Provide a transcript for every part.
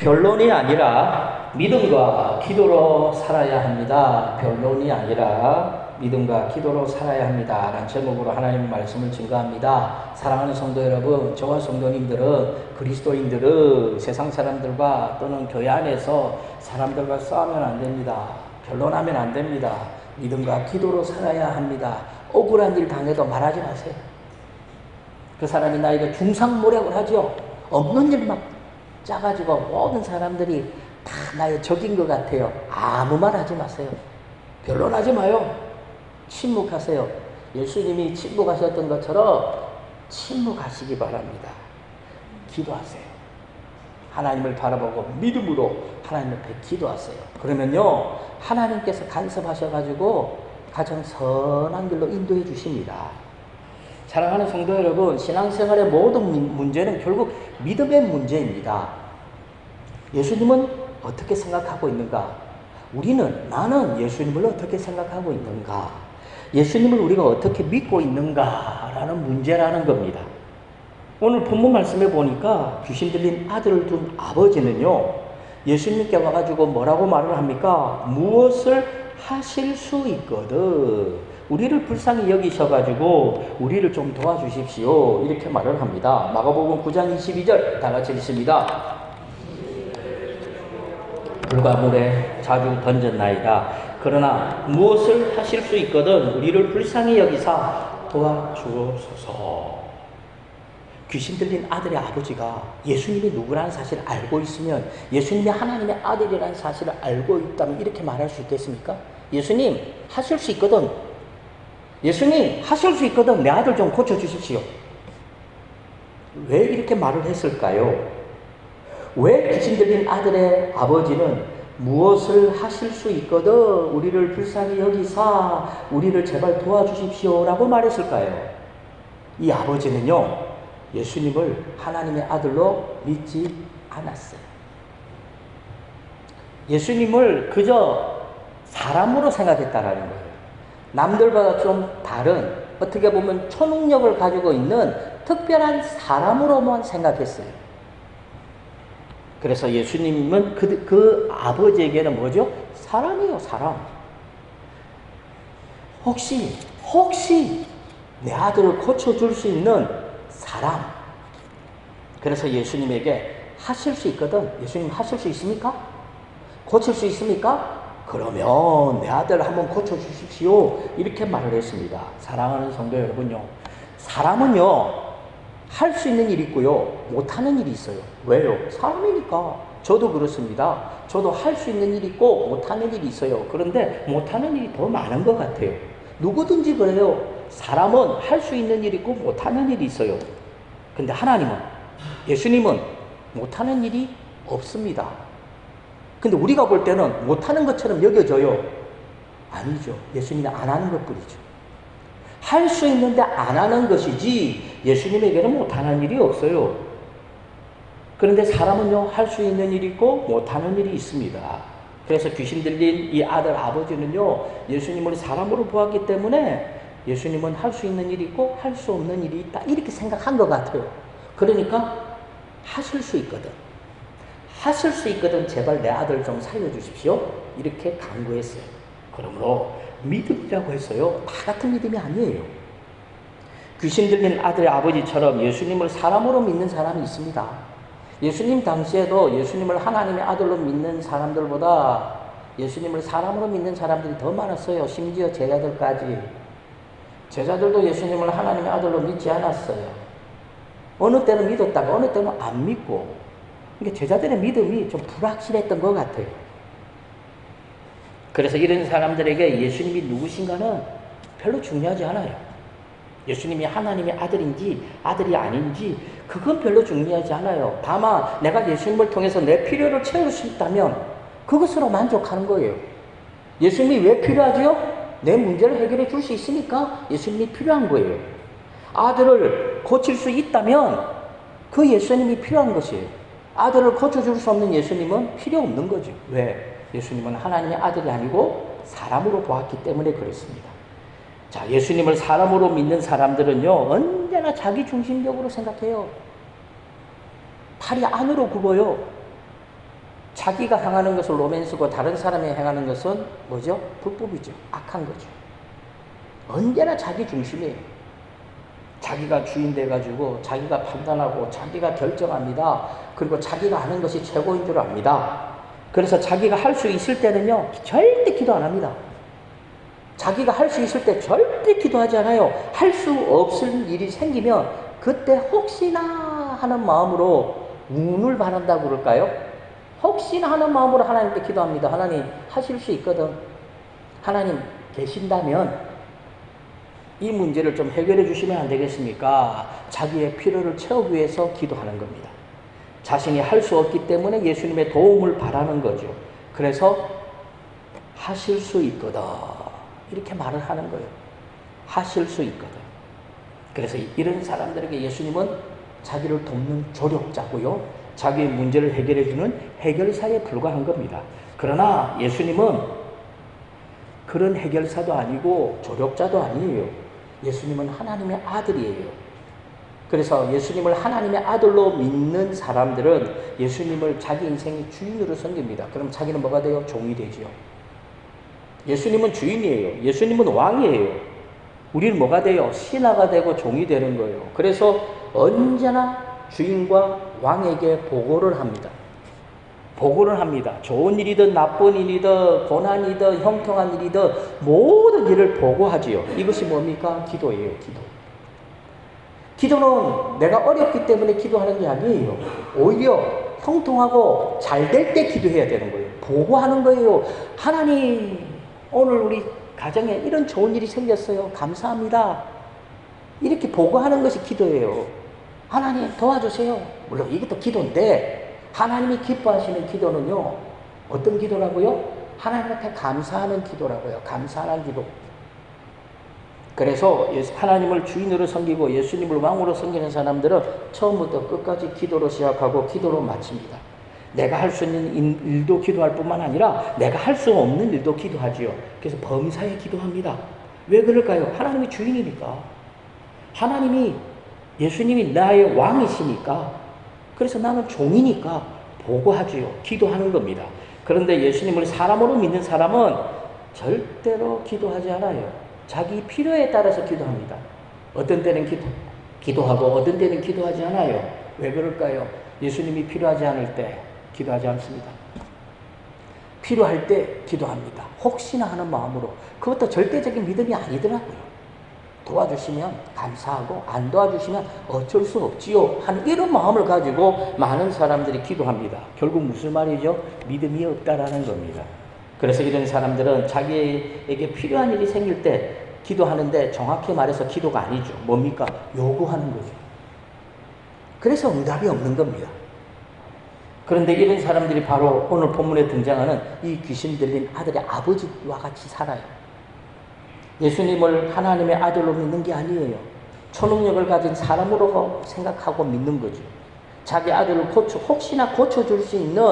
변론이 아니라 믿음과 기도로 살아야 합니다. 변론이 아니라 믿음과 기도로 살아야 합니다. 라는 제목으로 하나님의 말씀을 증거합니다. 사랑하는 성도 여러분, 저와 성도님들은, 그리스도인들은 세상 사람들과 또는 교회 안에서 사람들과 싸우면 안 됩니다. 변론하면 안 됩니다. 믿음과 기도로 살아야 합니다. 억울한 일 당해도 말하지 마세요. 그 사람이 나에게 중상모략을 하죠. 없는 일만 짜가지고 모든 사람들이 다 나의 적인 것 같아요. 아무 말 하지 마세요. 변론하지 마요. 침묵하세요. 예수님이 침묵하셨던 것처럼 침묵하시기 바랍니다. 기도하세요. 하나님을 바라보고 믿음으로 하나님 앞에 기도하세요. 그러면요, 하나님께서 간섭하셔가지고 가장 선한 길로 인도해 주십니다. 사랑하는 성도 여러분, 신앙생활의 모든 문제는 결국 믿음의 문제입니다. 예수님은 어떻게 생각하고 있는가? 나는 예수님을 어떻게 생각하고 있는가? 예수님을 우리가 어떻게 믿고 있는가라는 문제라는 겁니다. 오늘 본문 말씀에 보니까 귀신 들린 아들을 둔 아버지는요, 예수님께 와가지고 뭐라고 말을 합니까? 무엇을 하실 수 있거든. 우리를 불쌍히 여기셔가지고 우리를 좀 도와주십시오. 이렇게 말을 합니다. 마가복음 9장 22절 다 같이 읽습니다. 불과 물에 자주 던졌나이다. 그러나 무엇을 하실 수 있거든 우리를 불쌍히 여기사 도와주옵소서. 귀신 들린 아들의 아버지가 예수님이 누구라는 사실을 알고 있으면, 예수님이 하나님의 아들이라는 사실을 알고 있다면 이렇게 말할 수 있겠습니까? 예수님, 하실 수 있거든. 예수님, 하실 수 있거든. 내 아들 좀 고쳐주십시오. 왜 이렇게 말을 했을까요? 왜 귀신 들린 아들의 아버지는 무엇을 하실 수 있거든 우리를 불쌍히 여기사 우리를 제발 도와주십시오 라고 말했을까요? 이 아버지는요, 예수님을 하나님의 아들로 믿지 않았어요. 예수님을 그저 사람으로 생각했다라는 거예요. 남들보다 좀 다른, 어떻게 보면 초능력을 가지고 있는 특별한 사람으로만 생각했어요. 그래서 예수님은 그 아버지에게는 뭐죠? 사람이에요, 사람. 혹시 내 아들을 고쳐줄 수 있는 사람. 그래서 예수님에게 하실 수 있거든. 예수님 하실 수 있습니까? 고칠 수 있습니까? 그러면 내 아들 한번 고쳐주십시오. 이렇게 말을 했습니다. 사랑하는 성도 여러분요, 사람은요, 할 수 있는 일이 있고요, 못하는 일이 있어요. 왜요? 사람이니까. 저도 그렇습니다. 저도 할 수 있는 일이 있고 못하는 일이 있어요. 그런데 못하는 일이 더 많은 것 같아요. 누구든지 그래요. 사람은 할 수 있는 일이 있고 못하는 일이 있어요. 근데 하나님은, 예수님은 못하는 일이 없습니다. 근데 우리가 볼 때는 못하는 것처럼 여겨져요. 아니죠. 예수님은 안 하는 것뿐이죠. 할 수 있는데 안 하는 것이지 예수님에게는 못하는 일이 없어요. 그런데 사람은요, 할 수 있는 일이 있고 못하는 일이 있습니다. 그래서 귀신 들린 이 아들 아버지는요, 예수님을 사람으로 보았기 때문에 예수님은 할 수 있는 일이 있고 할 수 없는 일이 있다, 이렇게 생각한 것 같아요. 그러니까 하실 수 있거든, 하실 수 있거든 제발 내 아들 좀 살려주십시오. 이렇게 간구했어요. 그러므로 믿음이라고 했어요. 다 같은 믿음이 아니에요. 귀신 들린 아들의 아버지처럼 예수님을 사람으로 믿는 사람이 있습니다. 예수님 당시에도 예수님을 하나님의 아들로 믿는 사람들보다 예수님을 사람으로 믿는 사람들이 더 많았어요. 심지어 제자들까지. 제자들도 예수님을 하나님의 아들로 믿지 않았어요. 어느 때는 믿었다가 어느 때는 안 믿고. 그러니까 제자들의 믿음이 좀 불확실했던 것 같아요. 그래서 이런 사람들에게 예수님이 누구신가는 별로 중요하지 않아요. 예수님이 하나님의 아들인지 아들이 아닌지 그건 별로 중요하지 않아요. 다만 내가 예수님을 통해서 내 필요를 채울 수 있다면 그것으로 만족하는 거예요. 예수님이 왜 필요하죠? 내 문제를 해결해 줄 수 있으니까 예수님이 필요한 거예요. 아들을 고칠 수 있다면 그 예수님이 필요한 것이에요. 아들을 고쳐줄 수 없는 예수님은 필요 없는 거죠. 왜? 예수님은 하나님의 아들이 아니고 사람으로 보았기 때문에 그렇습니다. 자, 예수님을 사람으로 믿는 사람들은요, 언제나 자기 중심적으로 생각해요. 팔이 안으로 굽어요. 자기가 행하는 것은 로맨스고 다른 사람이 행하는 것은 뭐죠? 불법이죠. 악한 거죠. 언제나 자기 중심이에요. 자기가 주인 돼가지고 자기가 판단하고 자기가 결정합니다. 그리고 자기가 하는 것이 최고인 줄 압니다. 그래서 자기가 할 수 있을 때는요, 절대 기도 안 합니다. 자기가 할 수 있을 때 절대 기도하지 않아요. 할 수 없을 일이 생기면 그때 혹시나 하는 마음으로 운을 바란다고 그럴까요? 혹시나 하는 마음으로 하나님께 기도합니다. 하나님 하실 수 있거든. 하나님 계신다면 이 문제를 좀 해결해 주시면 안 되겠습니까? 자기의 필요를 채우기 위해서 기도하는 겁니다. 자신이 할 수 없기 때문에 예수님의 도움을 바라는 거죠. 그래서 하실 수 있거든. 이렇게 말을 하는 거예요. 하실 수 있거든. 그래서 이런 사람들에게 예수님은 자기를 돕는 조력자고요. 자기의 문제를 해결해 주는 해결사에 불과한 겁니다. 그러나 예수님은 그런 해결사도 아니고 조력자도 아니에요. 예수님은 하나님의 아들이에요. 그래서 예수님을 하나님의 아들로 믿는 사람들은 예수님을 자기 인생의 주인으로 섬깁니다. 그럼 자기는 뭐가 돼요? 종이 되죠. 예수님은 주인이에요. 예수님은 왕이에요. 우리는 뭐가 돼요? 신하가 되고 종이 되는 거예요. 그래서 언제나 주인과 왕에게 보고를 합니다. 보고를 합니다. 좋은 일이든 나쁜 일이든 고난이든 형통한 일이든 모든 일을 보고하지요. 이것이 뭡니까? 기도예요. 기도. 기도는 내가 어렵기 때문에 기도하는 게 아니에요. 오히려 형통하고 잘 될 때 기도해야 되는 거예요. 보고하는 거예요. 하나님, 오늘 우리 가정에 이런 좋은 일이 생겼어요. 감사합니다. 이렇게 보고하는 것이 기도예요. 하나님 도와주세요. 물론 이것도 기도인데 하나님이 기뻐하시는 기도는요. 어떤 기도라고요? 하나님한테 감사하는 기도라고요. 감사하는 기도. 그래서 하나님을 주인으로 섬기고 예수님을 왕으로 섬기는 사람들은 처음부터 끝까지 기도로 시작하고 기도로 마칩니다. 내가 할 수 있는 일도 기도할 뿐만 아니라 내가 할 수 없는 일도 기도하지요. 그래서 범사에 기도합니다. 왜 그럴까요? 하나님이 주인이니까. 하나님이 예수님이 나의 왕이시니까. 그래서 나는 종이니까 보고하지요. 기도하는 겁니다. 그런데 예수님을 사람으로 믿는 사람은 절대로 기도하지 않아요. 자기 필요에 따라서 기도합니다. 어떤 때는 기도하고 어떤 때는 기도하지 않아요. 왜 그럴까요? 예수님이 필요하지 않을 때 기도하지 않습니다. 필요할 때 기도합니다. 혹시나 하는 마음으로. 그것도 절대적인 믿음이 아니더라고요. 도와주시면 감사하고 안 도와주시면 어쩔 수 없지요 하는 이런 마음을 가지고 많은 사람들이 기도합니다. 결국 무슨 말이죠? 믿음이 없다라는 겁니다. 그래서 이런 사람들은 자기에게 필요한 일이 생길 때 기도하는데 정확히 말해서 기도가 아니죠. 뭡니까? 요구하는 거죠. 그래서 응답이 없는 겁니다. 그런데 이런 사람들이 바로 오늘 본문에 등장하는 이 귀신 들린 아들의 아버지와 같이 살아요. 예수님을 하나님의 아들로 믿는 게 아니에요. 초능력을 가진 사람으로 생각하고 믿는 거죠. 자기 아들을 혹시나 고쳐줄 수 있는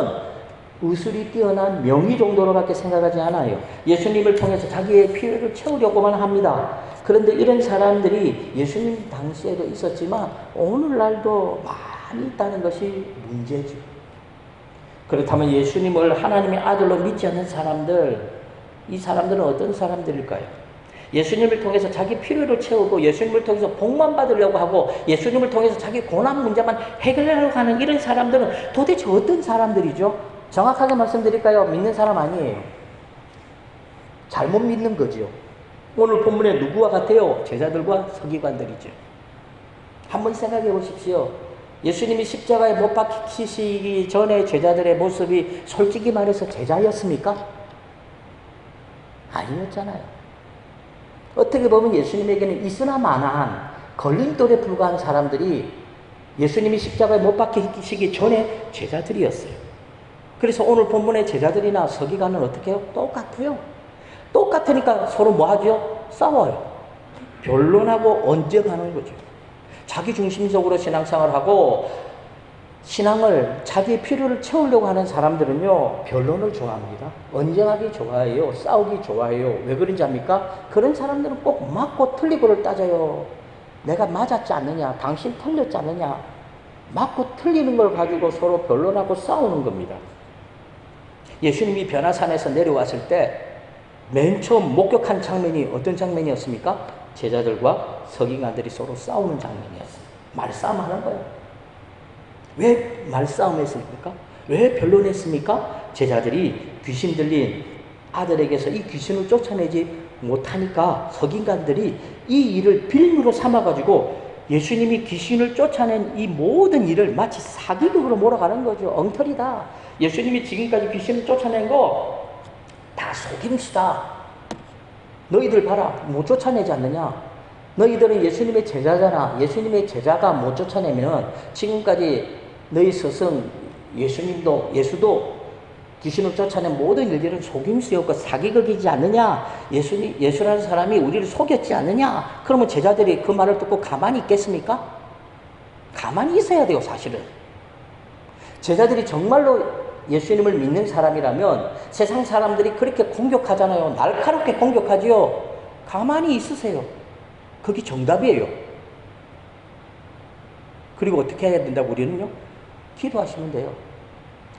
의술이 뛰어난 명의 정도로밖에 생각하지 않아요. 예수님을 통해서 자기의 필요를 채우려고만 합니다. 그런데 이런 사람들이 예수님 당시에도 있었지만 오늘날도 많이 있다는 것이 문제죠. 그렇다면 예수님을 하나님의 아들로 믿지 않는 사람들, 이 사람들은 어떤 사람들일까요? 예수님을 통해서 자기 필요를 채우고 예수님을 통해서 복만 받으려고 하고 예수님을 통해서 자기 고난 문제만 해결하려고 하는 이런 사람들은 도대체 어떤 사람들이죠? 정확하게 말씀드릴까요? 믿는 사람 아니에요. 잘못 믿는 거죠. 오늘 본문에 누구와 같아요? 제자들과 서기관들이죠. 한번 생각해 보십시오. 예수님이 십자가에 못 박히시기 전에 제자들의 모습이 솔직히 말해서 제자였습니까? 아니었잖아요. 어떻게 보면 예수님에게는 있으나 마나한 걸림돌에 불과한 사람들이 예수님이 십자가에 못 박히시기 전에 제자들이었어요. 그래서 오늘 본문의 제자들이나 서기관은 어떻게 해요? 똑같아요. 똑같으니까 서로 뭐 하죠? 싸워요. 변론하고 언쟁하는 거죠. 자기 중심적으로 신앙생활을 하고 신앙을 자기의 필요를 채우려고 하는 사람들은요, 변론을 좋아합니다. 언쟁하기 좋아해요. 싸우기 좋아해요. 왜 그런지 압니까? 그런 사람들은 꼭 맞고 틀리고를 따져요. 내가 맞았지 않느냐, 당신 틀렸지 않느냐, 맞고 틀리는 걸 가지고 서로 변론하고 싸우는 겁니다. 예수님이 변화산에서 내려왔을 때 맨 처음 목격한 장면이 어떤 장면이었습니까? 제자들과 서기관들이 서로 싸우는 장면이었어요. 말싸움 하는 거예요. 왜 말싸움 했습니까? 왜 변론했습니까? 제자들이 귀신 들린 아들에게서 이 귀신을 쫓아내지 못하니까 서기관들이 이 일을 빌미로 삼아가지고 예수님이 귀신을 쫓아낸 이 모든 일을 마치 사기극으로 몰아가는 거죠. 엉터리다. 예수님이 지금까지 귀신을 쫓아낸 거 다 속임수다. 너희들 봐라. 못 쫓아내지 않느냐. 너희들은 예수님의 제자잖아. 예수님의 제자가 못 쫓아내면 지금까지 너희 스승 예수도 귀신을 쫓아낸 모든 일들은 속임수였고 사기극이지 않느냐. 예수라는 사람이 우리를 속였지 않느냐. 그러면 제자들이 그 말을 듣고 가만히 있겠습니까? 가만히 있어야 돼요, 사실은. 제자들이 정말로 예수님을 믿는 사람이라면 세상 사람들이 그렇게 공격하잖아요. 날카롭게 공격하지요. 가만히 있으세요. 그게 정답이에요. 그리고 어떻게 해야 된다고 우리는요? 기도하시면 돼요.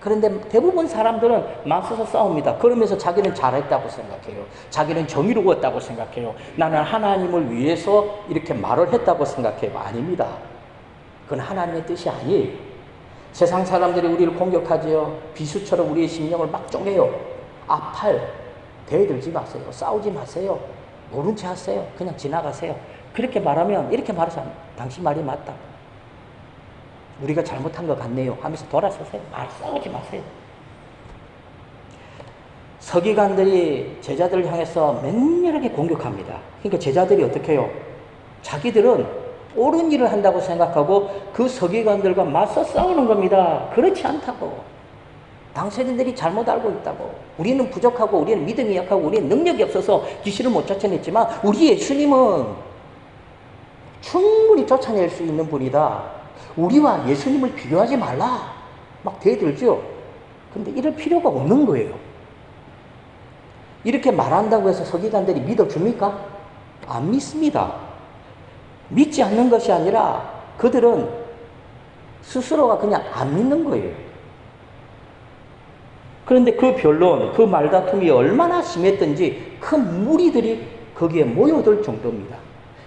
그런데 대부분 사람들은 맞서서 싸웁니다. 그러면서 자기는 잘했다고 생각해요. 자기는 정의로웠다고 생각해요. 나는 하나님을 위해서 이렇게 말을 했다고 생각해요. 아닙니다. 그건 하나님의 뜻이 아니에요. 세상 사람들이 우리를 공격하지요. 비수처럼 우리의 심령을 막 쪼개요. 아파요. 대들지 마세요. 싸우지 마세요. 모른 체 하세요. 그냥 지나가세요. 그렇게 말하면 이렇게 말해서 당신 말이 맞다. 우리가 잘못한 것 같네요 하면서 돌아서세요. 싸우지 마세요. 서기관들이 제자들을 향해서 맹렬하게 공격합니다. 그러니까 제자들이 어떻게 해요? 자기들은 옳은 일을 한다고 생각하고 그 서기관들과 맞서 싸우는 겁니다. 그렇지 않다고. 당신들이 잘못 알고 있다고. 우리는 부족하고 우리는 믿음이 약하고 우리는 능력이 없어서 귀신을 못 쫓아냈지만 우리 예수님은 충분히 쫓아낼 수 있는 분이다. 우리와 예수님을 비교하지 말라. 막 대들죠. 근데 이럴 필요가 없는 거예요. 이렇게 말한다고 해서 서기관들이 믿어줍니까? 안 믿습니다. 믿지 않는 것이 아니라 그들은 스스로가 그냥 안 믿는 거예요. 그런데 그 변론, 그 말다툼이 얼마나 심했던지 큰 무리들이 거기에 모여들 정도입니다.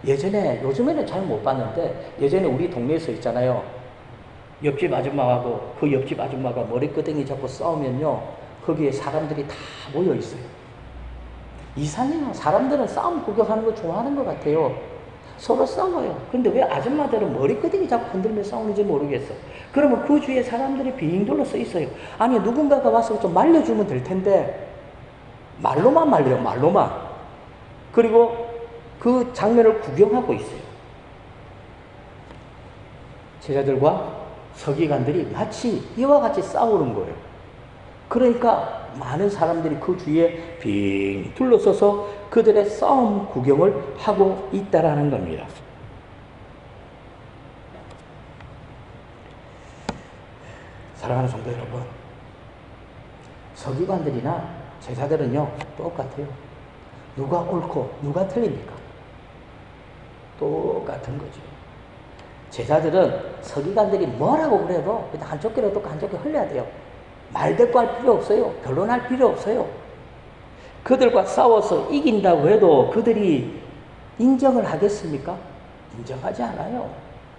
요즘에는 잘 못 봤는데 예전에 우리 동네에서 있잖아요. 옆집 아줌마하고 그 옆집 아줌마가 머리끄댕이 잡고 싸우면요. 거기에 사람들이 다 모여 있어요. 이상해요. 사람들은 싸움 구경하는 거 좋아하는 것 같아요. 서로 싸워요. 근데 왜 아줌마들은 머리끄댕이 잡고 흔들며 싸우는지 모르겠어. 그러면 그 주위에 사람들이 빙 둘러서 있어요. 아니 누군가가 와서 좀 말려주면 될 텐데 말로만 말려요. 말로만. 그리고 그 장면을 구경하고 있어요. 제자들과 서기관들이 마치 이와 같이 싸우는 거예요. 그러니까 많은 사람들이 그 주위에 빙 둘러서서 그들의 싸움 구경을 하고 있다라는 겁니다. 사랑하는 성도 여러분, 서기관들이나 제자들은요 똑같아요. 누가 옳고 누가 틀립니까? 똑같은 거죠. 제자들은 서기관들이 뭐라고 그래도 그냥 한쪽 귀로 듣고 한쪽 귀 흘려야 돼요. 말대꾸할 필요 없어요. 변론할 필요 없어요. 그들과 싸워서 이긴다고 해도 그들이 인정을 하겠습니까? 인정하지 않아요.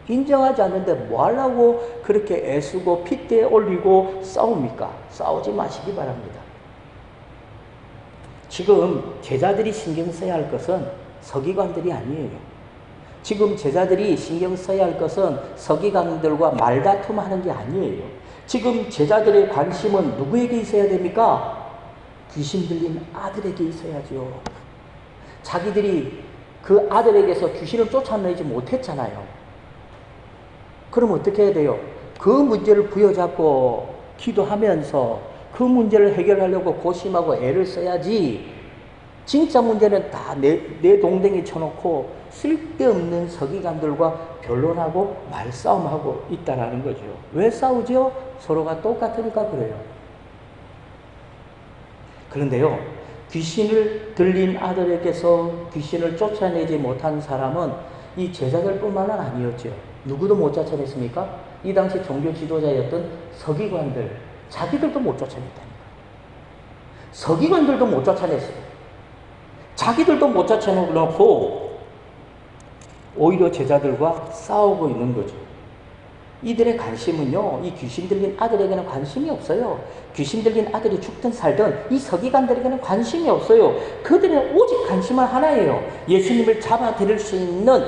인정하지 않는데 뭐 하려고 그렇게 애쓰고 핏대 올리고 싸웁니까? 싸우지 마시기 바랍니다. 지금 제자들이 신경 써야 할 것은 서기관들이 아니에요. 지금 제자들이 신경 써야 할 것은 서기관들과 말다툼하는 게 아니에요. 지금 제자들의 관심은 누구에게 있어야 됩니까? 귀신 들린 아들에게 있어야죠. 자기들이 그 아들에게서 귀신을 쫓아내지 못했잖아요. 그럼 어떻게 해야 돼요? 그 문제를 부여잡고 기도하면서 그 문제를 해결하려고 고심하고 애를 써야지. 진짜 문제는 다 내 동댕이 쳐놓고 쓸데없는 서기관들과 변론하고 말싸움하고 있다라는 거죠. 왜 싸우죠? 서로가 똑같으니까 그래요. 그런데요, 귀신을 들린 아들에게서 귀신을 쫓아내지 못한 사람은 이 제자들뿐만은 아니었죠. 누구도 못 쫓아냈습니까? 이 당시 종교 지도자였던 서기관들, 자기들도 못 쫓아냈다니까. 서기관들도 못 쫓아냈어요. 자기들도 못 쫓아내놓고 오히려 제자들과 싸우고 있는 거죠. 이들의 관심은요, 이 귀신 들린 아들에게는 관심이 없어요. 귀신 들린 아들이 죽든 살든 이 서기관들에게는 관심이 없어요. 그들의 오직 관심은 하나예요. 예수님을 잡아들일 수 있는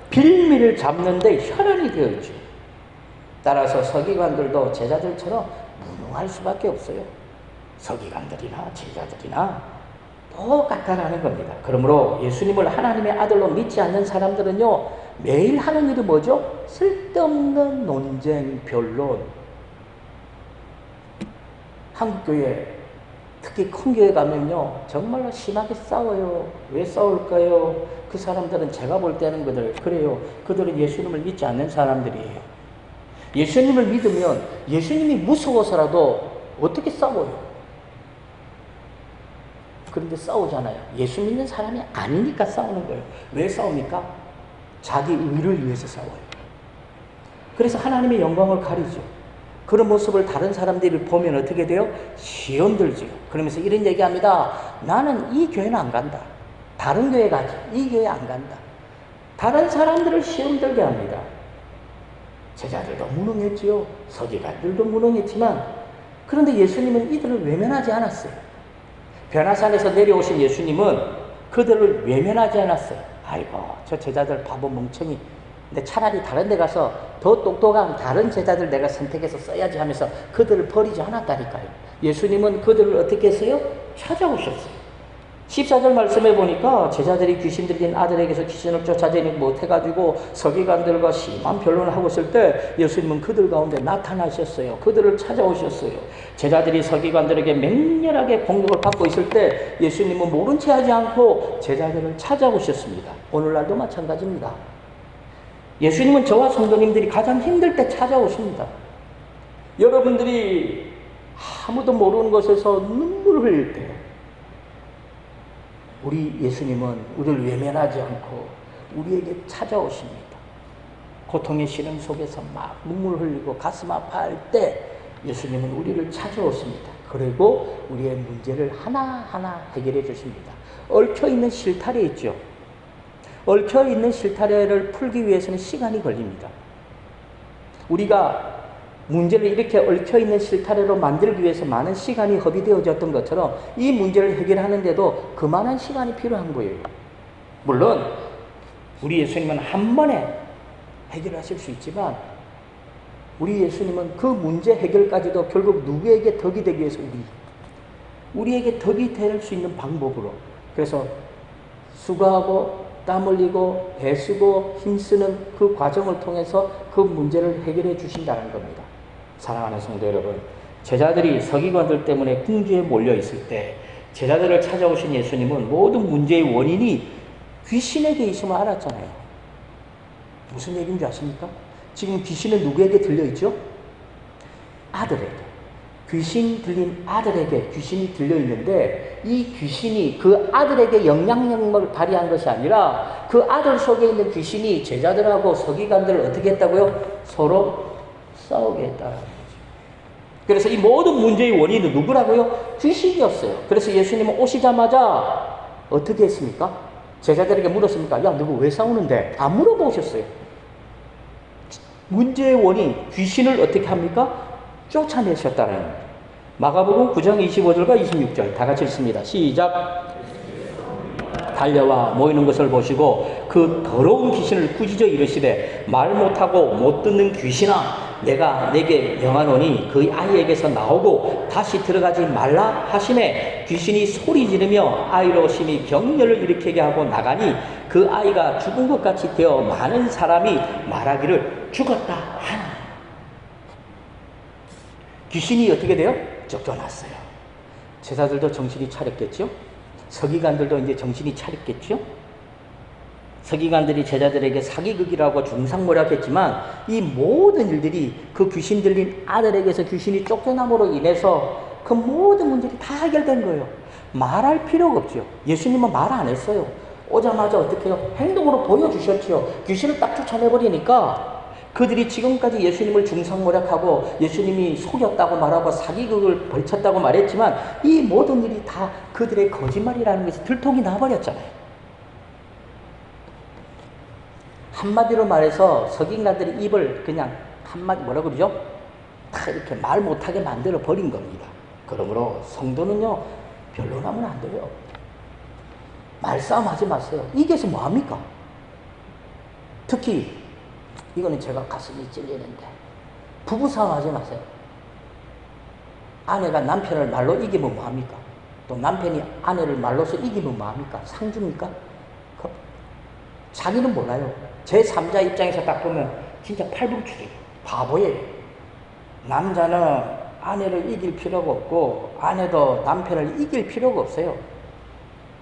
빌미를 잡는 데 혈안이 되어 있죠. 따라서 서기관들도 제자들처럼 무능할 수밖에 없어요. 서기관들이나 제자들이나 똑같다라는 겁니다. 그러므로 예수님을 하나님의 아들로 믿지 않는 사람들은요, 매일 하는 일이 뭐죠? 쓸데없는 논쟁, 변론. 한국교회, 특히 큰 교회 가면요, 정말로 심하게 싸워요. 왜 싸울까요? 그 사람들은 제가 볼 때는 그래요. 그들은 예수님을 믿지 않는 사람들이에요. 예수님을 믿으면 예수님이 무서워서라도 어떻게 싸워요? 그런데 싸우잖아요. 예수 믿는 사람이 아니니까 싸우는 거예요. 왜 싸웁니까? 자기 의를 위해서 싸워요. 그래서 하나님의 영광을 가리죠. 그런 모습을 다른 사람들이 보면 어떻게 돼요? 시험들죠. 그러면서 이런 얘기합니다. 나는 이 교회는 안 간다. 다른 교회 가지. 이 교회 안 간다. 다른 사람들을 시험들게 합니다. 제자들도 무능했지요. 서기관들도 무능했지만, 그런데 예수님은 이들을 외면하지 않았어요. 변화산에서 내려오신 예수님은 그들을 외면하지 않았어요. 아이고, 저 제자들 바보 멍청이. 근데 차라리 다른 데 가서 더 똑똑한 다른 제자들 내가 선택해서 써야지 하면서 그들을 버리지 않았다니까요. 예수님은 그들을 어떻게 했어요? 찾아오셨어요. 14절 말씀해 보니까 제자들이 귀신 들린 아들에게서 귀신을 쫓아내지 못해가지고 서기관들과 심한 변론을 하고 있을 때 예수님은 그들 가운데 나타나셨어요. 그들을 찾아오셨어요. 제자들이 서기관들에게 맹렬하게 공격을 받고 있을 때 예수님은 모른 채 하지 않고 제자들을 찾아오셨습니다. 오늘날도 마찬가지입니다. 예수님은 저와 성도님들이 가장 힘들 때 찾아오십니다. 여러분들이 아무도 모르는 곳에서 눈물을 흘릴 때 우리 예수님은 우리를 외면하지 않고 우리에게 찾아오십니다. 고통의 시름 속에서 막 눈물 흘리고 가슴 아파할 때 예수님은 우리를 찾아오십니다. 그리고 우리의 문제를 하나하나 해결해 주십니다. 얽혀있는 실타래 있죠. 얽혀있는 실타래를 풀기 위해서는 시간이 걸립니다. 우리가 문제를 이렇게 얽혀있는 실타래로 만들기 위해서 많은 시간이 허비되어졌던 것처럼 이 문제를 해결하는데도 그만한 시간이 필요한 거예요. 물론 우리 예수님은 한 번에 해결하실 수 있지만 우리 예수님은 그 문제 해결까지도 결국 누구에게 덕이 되기 위해서 우리에게 덕이 될 수 있는 방법으로, 그래서 수고하고 땀 흘리고 애쓰고 힘쓰는 그 과정을 통해서 그 문제를 해결해 주신다는 겁니다. 사랑하는 성도 여러분, 제자들이 서기관들 때문에 궁지에 몰려 있을 때 제자들을 찾아오신 예수님은 모든 문제의 원인이 귀신에게 있음을 알았잖아요. 무슨 얘기인지 아십니까? 지금 귀신은 누구에게 들려있죠? 아들에게. 귀신 들린 아들에게 귀신이 들려있는데 이 귀신이 그 아들에게 영향력을 발휘한 것이 아니라 그 아들 속에 있는 귀신이 제자들하고 서기관들을 어떻게 했다고요? 서로 싸우게 했다는 거죠. 그래서 이 모든 문제의 원인은 누구라고요? 귀신이었어요. 그래서 예수님은 오시자마자 어떻게 했습니까? 제자들에게 물었습니까? 야, 너가 왜 싸우는데? 안 물어보셨어요. 문제의 원인, 귀신을 어떻게 합니까? 쫓아내셨다는 겁니다. 마가복음 9장 25절과 26절 다 같이 읽습니다. 시작. 달려와 모이는 것을 보시고 그 더러운 귀신을 꾸짖어 이르시되 말 못하고 못 듣는 귀신아, 내가 내게 명하노니 그 아이에게서 나오고 다시 들어가지 말라 하시매 귀신이 소리 지르며 아이로 심히 병렬을 일으키게 하고 나가니 그 아이가 죽은 것 같이 되어 많은 사람이 말하기를 죽었다 하나. 귀신이 어떻게 돼요? 쫓겨났어요. 제자들도 정신이 차렸겠죠? 서기관들도 이제 정신이 차렸겠죠? 서기관들이 제자들에게 사기극이라고 중상모략했지만 이 모든 일들이 그 귀신 들린 아들에게서 귀신이 쫓겨남으로 인해서 그 모든 문제들이 다 해결된 거예요. 말할 필요가 없죠. 예수님은 말 안 했어요. 오자마자 어떻게 해요? 행동으로 보여주셨죠. 귀신을 딱 쫓아내버리니까 그들이 지금까지 예수님을 중상모략하고 예수님이 속였다고 말하고 사기극을 벌쳤다고 말했지만 이 모든 일이 다 그들의 거짓말이라는 것이 들통이 나버렸잖아요. 한마디로 말해서 석인가들이 입을 그냥 한마디 뭐라 그러죠? 다 이렇게 말 못하게 만들어 버린 겁니다. 그러므로 성도는요, 변론하면 안 돼요. 말싸움 하지 마세요. 이게서 뭐합니까? 특히 이거는 제가 가슴이 찔리는데 부부싸움 하지 마세요. 아내가 남편을 말로 이기면 뭐합니까? 또 남편이 아내를 말로서 이기면 뭐합니까? 상줍니까? 자기는 몰라요. 제3자 입장에서 딱 보면 진짜 팔불출이에요. 바보예요. 남자는 아내를 이길 필요가 없고 아내도 남편을 이길 필요가 없어요.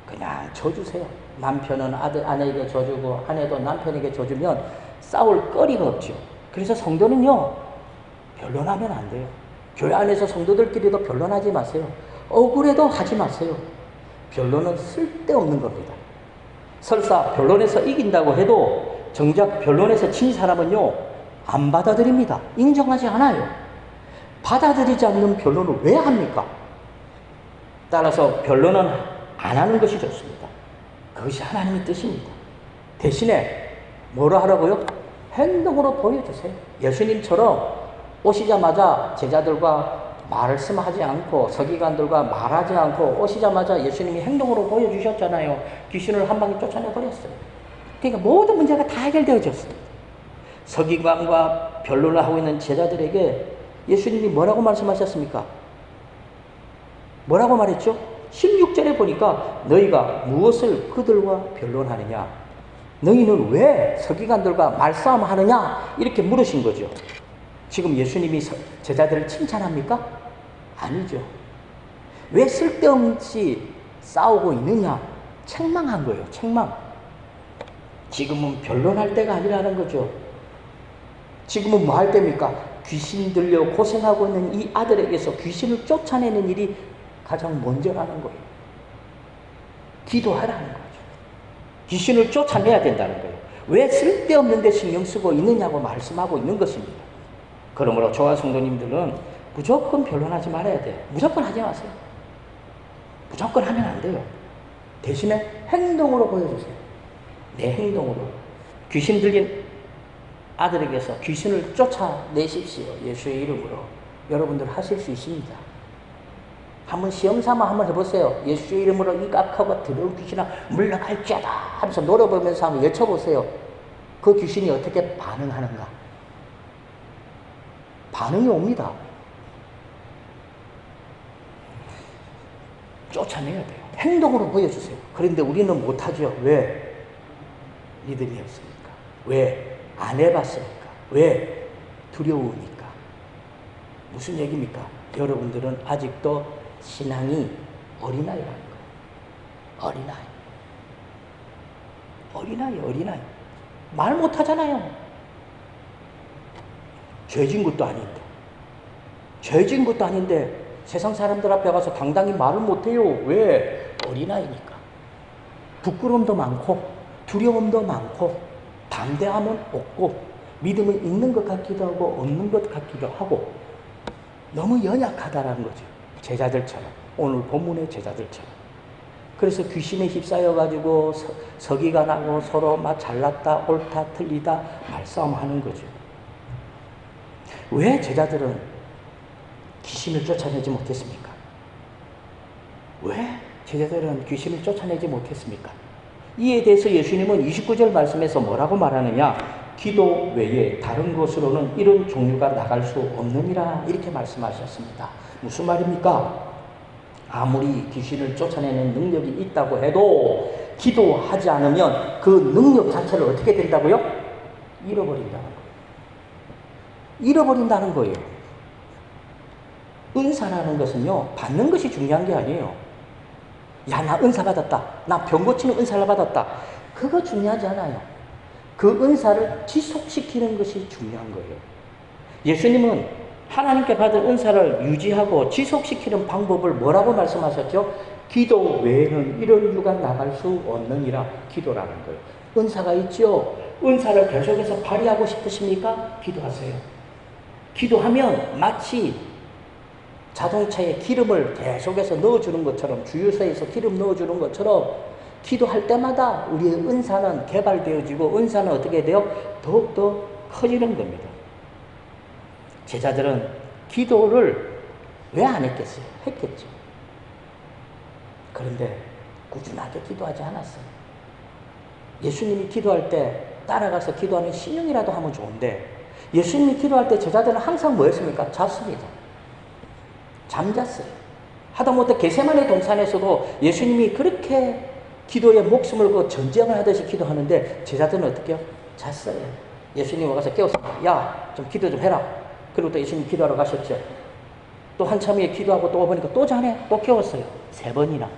그냥 줘주세요. 남편은 아내에게 줘주고 아내도 남편에게 줘주면 싸울 거리가 없죠. 그래서 성도는요, 변론하면 안 돼요. 교회 안에서 성도들끼리도 변론하지 마세요. 억울해도 하지 마세요. 변론은 쓸데없는 겁니다. 설사 변론에서 이긴다고 해도 정작 변론에서 진 사람은요, 안 받아들입니다. 인정하지 않아요. 받아들이지 않는 변론을 왜 합니까? 따라서 변론은 안 하는 것이 좋습니다. 그것이 하나님의 뜻입니다. 대신에 뭐로 하라고요? 행동으로 보여주세요. 예수님처럼 오시자마자 제자들과 말씀하지 않고 서기관들과 말하지 않고 오시자마자 예수님이 행동으로 보여주셨잖아요. 귀신을 한 방에 쫓아내버렸어요. 그러니까 모든 문제가 다 해결되어졌어요. 서기관과 변론을 하고 있는 제자들에게 예수님이 뭐라고 말씀하셨습니까? 뭐라고 말했죠? 16절에 보니까 너희가 무엇을 그들과 변론하느냐? 너희는 왜 서기관들과 말싸움하느냐? 이렇게 물으신 거죠. 지금 예수님이 제자들을 칭찬합니까? 아니죠. 왜 쓸데없이 싸우고 있느냐? 책망한 거예요. 책망. 지금은 변론할 때가 아니라는 거죠. 지금은 뭐 할 때입니까? 귀신 들려 고생하고 있는 이 아들에게서 귀신을 쫓아내는 일이 가장 먼저라는 거예요. 기도하라는 거죠. 귀신을 쫓아내야 된다는 거예요. 왜 쓸데없는 데 신경 쓰고 있느냐고 말씀하고 있는 것입니다. 그러므로 저와 성도님들은 무조건 변론하지 말아야 돼요. 무조건 하지 마세요. 무조건 하면 안 돼요. 대신에 행동으로 보여주세요. 내 행동으로. 귀신 들린 아들에게서 귀신을 쫓아내십시오. 예수의 이름으로. 여러분들 하실 수 있습니다. 한번 시험삼아 한번 해보세요. 예수의 이름으로 이 악하고 더러운 귀신아 물러갈지어다 하면서 노래 부르면서 한번 외쳐보세요. 그 귀신이 어떻게 반응하는가? 반응이 옵니다. 쫓아내야 돼요. 행동으로 보여주세요. 그런데 우리는 못하죠. 왜? 믿음이 없으니까. 왜? 안 해봤으니까. 왜? 두려우니까. 무슨 얘기입니까? 여러분들은 아직도 신앙이 어린아이라는 거예요. 어린아이. 말 못하잖아요. 죄진 것도 아닌데 세상 사람들 앞에 가서 당당히 말을 못해요. 왜? 어린아이니까. 부끄러움도 많고 두려움도 많고 담대함은 없고 믿음은 있는 것 같기도 하고 없는 것 같기도 하고 너무 연약하다라는 거죠. 제자들처럼. 오늘 본문의 제자들처럼. 그래서 귀신에 휩싸여가지고 서기관하고 서로 막 잘났다 옳다 틀리다 말싸움하는 거죠. 왜 제자들은 귀신을 쫓아내지 못했습니까? 왜 제자들은 귀신을 쫓아내지 못했습니까? 이에 대해서 예수님은 29절 말씀에서 뭐라고 말하느냐? 기도 외에 다른 곳으로는 이런 종류가 나갈 수 없느니라 이렇게 말씀하셨습니다. 무슨 말입니까? 아무리 귀신을 쫓아내는 능력이 있다고 해도 기도하지 않으면 그 능력 자체를 어떻게 된다고요? 잃어버린다는 거예요. 은사라는 것은요, 받는 것이 중요한 게 아니에요. 야, 나 은사 받았다. 나 병 고치는 은사를 받았다. 그거 중요하지 않아요. 그 은사를 지속시키는 것이 중요한 거예요. 예수님은 하나님께 받은 은사를 유지하고 지속시키는 방법을 뭐라고 말씀하셨죠? 기도 외에는 이런 유가 나갈 수 없느니라. 기도라는 거예요. 은사가 있죠. 은사를 계속해서 발휘하고 싶으십니까? 기도하세요. 기도하면 마치 자동차에 기름을 계속해서 넣어주는 것처럼, 주유소에서 기름 넣어주는 것처럼 기도할 때마다 우리의 은사는 개발되어지고 은사는 어떻게 돼요? 더욱더 커지는 겁니다. 제자들은 기도를 왜 안 했겠어요? 했겠죠. 그런데 꾸준하게 기도하지 않았어요. 예수님이 기도할 때 따라가서 기도하는 신용이라도 하면 좋은데, 예수님이 기도할 때 제자들은 항상 뭐였습니까? 잤습니다. 잠잤어요. 하다못해 겟세마네 동산에서도 예수님이 그렇게 기도에 목숨을 걸고 전쟁을 하듯이 기도하는데 제자들은 어떻게 해요? 잤어요. 예수님이 와서 깨웠습니다. 야, 좀 기도 좀 해라. 그리고 또 예수님 기도하러 가셨죠. 또 한참 후에 기도하고 또 오보니까 또 자네. 또 깨웠어요. 3번이나.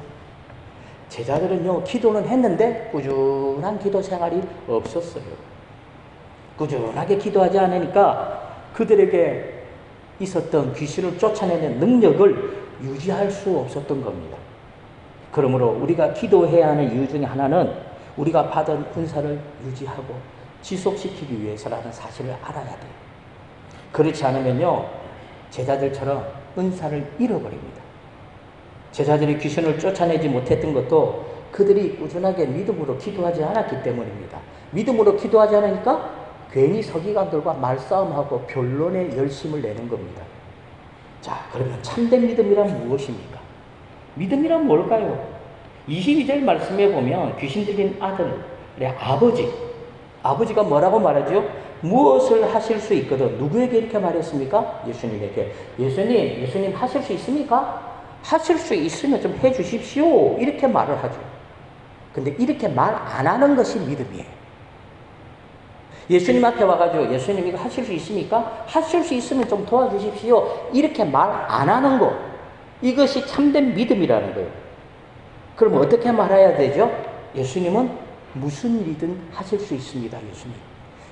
제자들은요, 기도는 했는데 꾸준한 기도 생활이 없었어요. 꾸준하게 기도하지 않으니까 그들에게 있었던 귀신을 쫓아내는 능력을 유지할 수 없었던 겁니다. 그러므로 우리가 기도해야 하는 이유 중에 하나는 우리가 받은 은사를 유지하고 지속시키기 위해서라는 사실을 알아야 돼요. 그렇지 않으면요, 제자들처럼 은사를 잃어버립니다. 제자들이 귀신을 쫓아내지 못했던 것도 그들이 꾸준하게 믿음으로 기도하지 않았기 때문입니다. 믿음으로 기도하지 않으니까 괜히 서기관들과 말싸움하고 변론에 열심을 내는 겁니다. 자, 그러면 참된 믿음이란 무엇입니까? 믿음이란 뭘까요? 22절 말씀에 보면 귀신 들린 아들의 아버지가 뭐라고 말하죠? 무엇을 하실 수 있거든. 누구에게 이렇게 말했습니까? 예수님에게. 예수님 하실 수 있습니까? 하실 수 있으면 좀 해주십시오. 이렇게 말을 하죠. 근데 이렇게 말 안 하는 것이 믿음이에요. 예수님 앞에 와가지고 예수님 이거 하실 수 있습니까? 하실 수 있으면 좀 도와주십시오. 이렇게 말 안 하는 거, 이것이 참된 믿음이라는 거예요. 그럼 어떻게 말해야 되죠? 예수님은 무슨 일이든 하실 수 있습니다.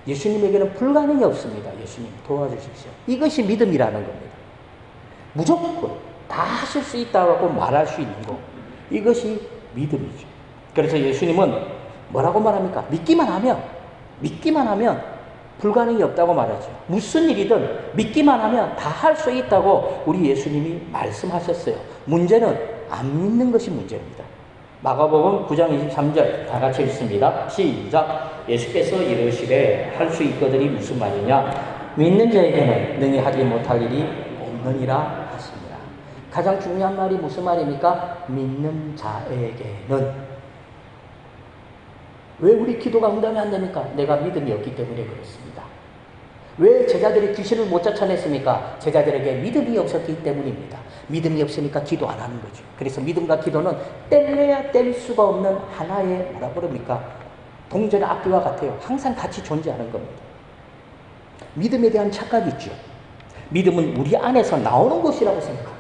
예수님에게는 불가능이 없습니다. 예수님 도와주십시오. 이것이 믿음이라는 겁니다. 무조건 다 하실 수 있다고 말할 수 있는 거, 이것이 믿음이죠. 그래서 예수님은 뭐라고 말합니까? 믿기만 하면 불가능이 없다고 말하죠. 무슨 일이든 믿기만 하면 다 할 수 있다고 우리 예수님이 말씀하셨어요. 문제는 안 믿는 것이 문제입니다. 마가복음 9장 23절 다 같이 읽습니다. 시작. 예수께서 이르시되 할 수 있거든이 무슨 말이냐? 믿는 자에게는 능히 하지 못할 일이 없느니라 하십니다. 가장 중요한 말이 무슨 말입니까? 믿는 자에게는. 왜 우리 기도가 응답이 안 됩니까? 내가 믿음이 없기 때문에 그렇습니다. 왜 제자들이 귀신을 못 쫓아냈습니까? 제자들에게 믿음이 없었기 때문입니다. 믿음이 없으니까 기도 안 하는 거죠. 그래서 믿음과 기도는 뗄래야 뗄 수가 없는 하나의 뭐라 그럽니까? 동전의 앞뒤와 같아요. 항상 같이 존재하는 겁니다. 믿음에 대한 착각이 있죠. 믿음은 우리 안에서 나오는 것이라고 생각합니다.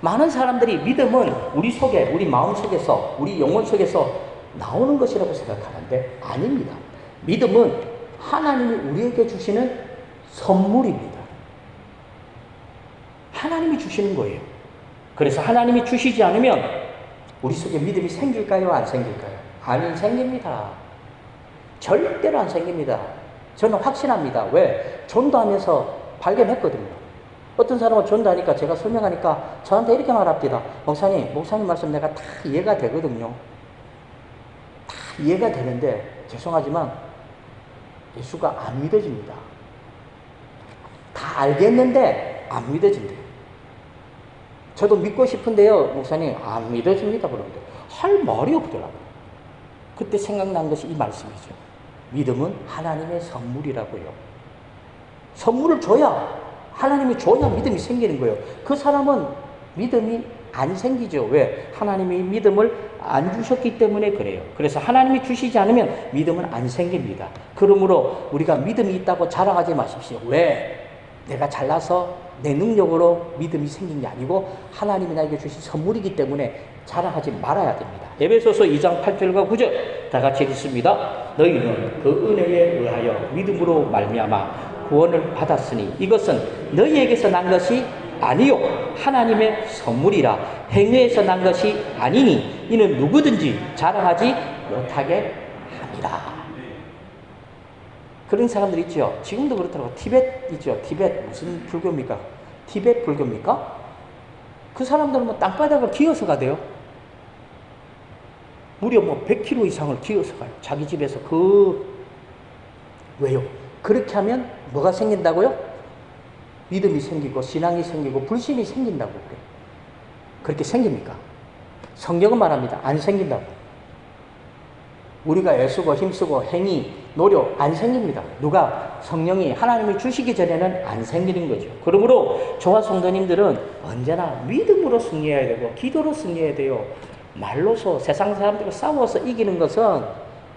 많은 사람들이 믿음은 우리 속에, 우리 마음 속에서, 우리 영혼 속에서 나오는 것이라고 생각하는데 아닙니다. 믿음은 하나님이 우리에게 주시는 선물입니다. 하나님이 주시는 거예요. 그래서 하나님이 주시지 않으면 우리 속에 믿음이 생길까요? 안 생길까요? 안 생깁니다. 절대로 안 생깁니다. 저는 확신합니다. 왜? 전도하면서 발견했거든요. 어떤 사람은 전도하니까 제가 설명하니까 저한테 이렇게 말합니다. 목사님 말씀 내가 다 이해가 되거든요. 다 이해가 되는데 죄송하지만 예수가 안 믿어집니다. 다 알겠는데 안 믿어진대요. 저도 믿고 싶은데요. 목사님 안 믿어집니다. 그러는데 할 말이 없더라고요. 그때 생각난 것이 이 말씀이죠. 믿음은 하나님의 선물이라고요. 선물을 줘야, 하나님이 줘야 믿음이 생기는 거예요. 그 사람은 믿음이 안 생기죠. 왜? 하나님이 믿음을 안 주셨기 때문에 그래요. 그래서 하나님이 주시지 않으면 믿음은 안 생깁니다. 그러므로 우리가 믿음이 있다고 자랑하지 마십시오. 왜? 내가 잘나서 내 능력으로 믿음이 생긴 게 아니고 하나님이 나에게 주신 선물이기 때문에 자랑하지 말아야 됩니다. 에베소서 2장 8절과 9절 다 같이 읽습니다. 너희는 그 은혜에 의하여 믿음으로 말미암아 구원을 받았으니 이것은 너희에게서 난 것이 아니요 하나님의 선물이라. 행위에서 난 것이 아니니 이는 누구든지 자랑하지 못하게 함이라. 그런 사람들 있죠. 지금도 그렇더라고. 티벳 있죠. 티벳 무슨 불교입니까? 티벳 불교입니까? 그 사람들은 뭐 땅바닥을 기어서 가대요. 무려 뭐 100km 이상을 기어서 가요. 자기 집에서 왜요? 그렇게 하면 뭐가 생긴다고요? 믿음이 생기고 신앙이 생기고 불신이 생긴다고 그래요. 그렇게 생깁니까? 성경은 말합니다. 안 생긴다고. 우리가 애쓰고 힘쓰고 행위, 노력 안 생깁니다. 누가? 성령이 하나님이 주시기 전에는 안 생기는 거죠. 그러므로 저와 성도님들은 언제나 믿음으로 승리해야 되고 기도로 승리해야 돼요. 말로서 세상 사람들과 싸워서 이기는 것은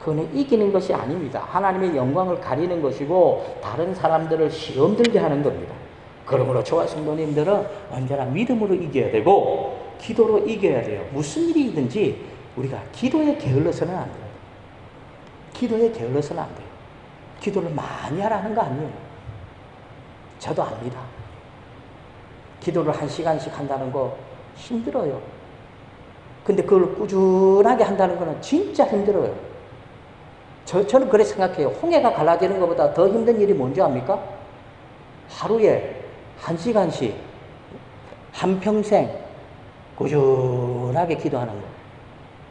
그는 이기는 것이 아닙니다. 하나님의 영광을 가리는 것이고 다른 사람들을 시험 들게 하는 겁니다. 그러므로 저와 성도님들은 언제나 믿음으로 이겨야 되고 기도로 이겨야 돼요. 무슨 일이든지 우리가 기도에 게을러서는 안 돼요. 기도에 게을러서는 안 돼요. 기도를 많이 하라는 거 아니에요. 저도 압니다. 기도를 1시간씩 한다는 거 힘들어요. 근데 그걸 꾸준하게 한다는 거는 진짜 힘들어요. 저는 그렇게 생각해요. 홍해가 갈라지는 것보다 더 힘든 일이 뭔지 압니까? 하루에 1시간씩 한평생 꾸준하게 기도하는 거.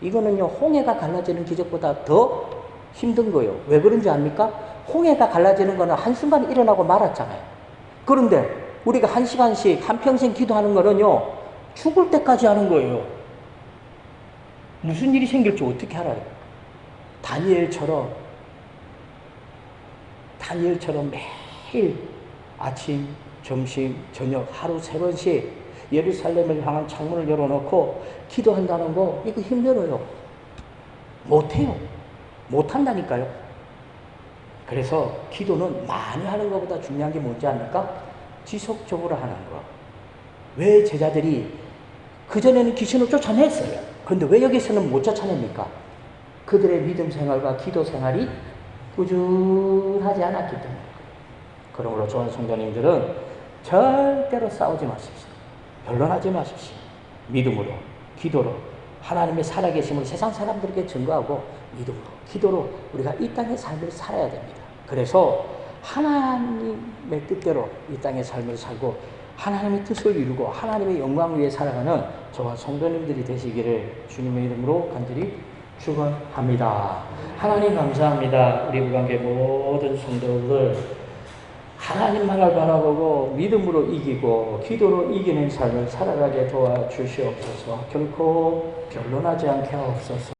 이거는요, 홍해가 갈라지는 기적보다 더 힘든 거예요. 왜 그런지 압니까? 홍해가 갈라지는 거는 한순간 일어나고 말았잖아요. 그런데 우리가 1시간씩 한평생 기도하는 거는요, 죽을 때까지 하는 거예요. 무슨 일이 생길지 어떻게 알아요? 다니엘처럼 매일 아침, 점심, 저녁 하루 3번씩 예루살렘을 향한 창문을 열어놓고 기도한다는 거 이거 힘들어요. 못해요. 못한다니까요. 그래서 기도는 많이 하는 것보다 중요한 게 뭔지 압니까? 지속적으로 하는 거. 왜 제자들이 그전에는 귀신을 쫓아냈어요. 그런데 왜 여기서는 못 쫓아냅니까? 그들의 믿음 생활과 기도 생활이 꾸준하지 않았기 때문에. 그러므로 좋은 성도님들은 절대로 싸우지 마십시오. 변론하지 마십시오. 믿음으로, 기도로 하나님의 살아계심을 세상 사람들에게 증거하고 믿음으로, 기도로 우리가 이 땅의 삶을 살아야 됩니다. 그래서 하나님의 뜻대로 이 땅의 삶을 살고 하나님의 뜻을 이루고 하나님의 영광 위에 살아가는 저와 성도님들이 되시기를 주님의 이름으로 간절히 축원합니다. 하나님 감사합니다. 우리 부관계 모든 성도들 하나님만을 바라보고 믿음으로 이기고 기도로 이기는 삶을 살아가게 도와주시옵소서. 결코 변론하지 않게 하옵소서.